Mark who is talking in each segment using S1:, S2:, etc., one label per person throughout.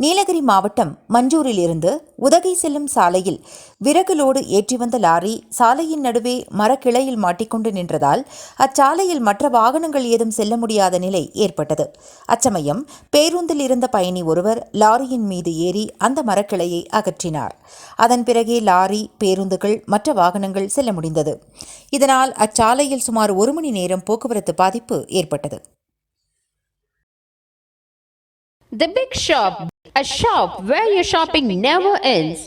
S1: நீலகிரி மாவட்டம் மஞ்சூரில் இருந்து உதகை செல்லும் சாலையில் விறகு லோடு ஏற்றி வந்த லாரி சாலையின் நடுவே மரக்கிளையில் மாட்டிக்கொண்டு நின்றதால் அச்சாலையில் மற்ற வாகனங்கள் ஏதும் செல்ல முடியாத நிலை ஏற்பட்டது. அச்சமயம் பேருந்தில் இருந்த பயணி ஒருவர் லாரியின் மீது ஏறி அந்த மரக்கிளையை அகற்றினார். அதன் பிறகே லாரி, பேருந்துகள், மற்ற வாகனங்கள் செல்ல முடிந்தது. இதனால் அச்சாலையில் சுமார் 1 மணி நேரம் போக்குவரத்து பாதிப்பு ஏற்பட்டது.
S2: The Big Shop, a shop where your shopping never ends.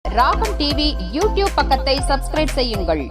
S2: ராகம் டிவி யூடியூப் பக்கத்தை சப்ஸ்கிரைப் செய்யுங்கள்.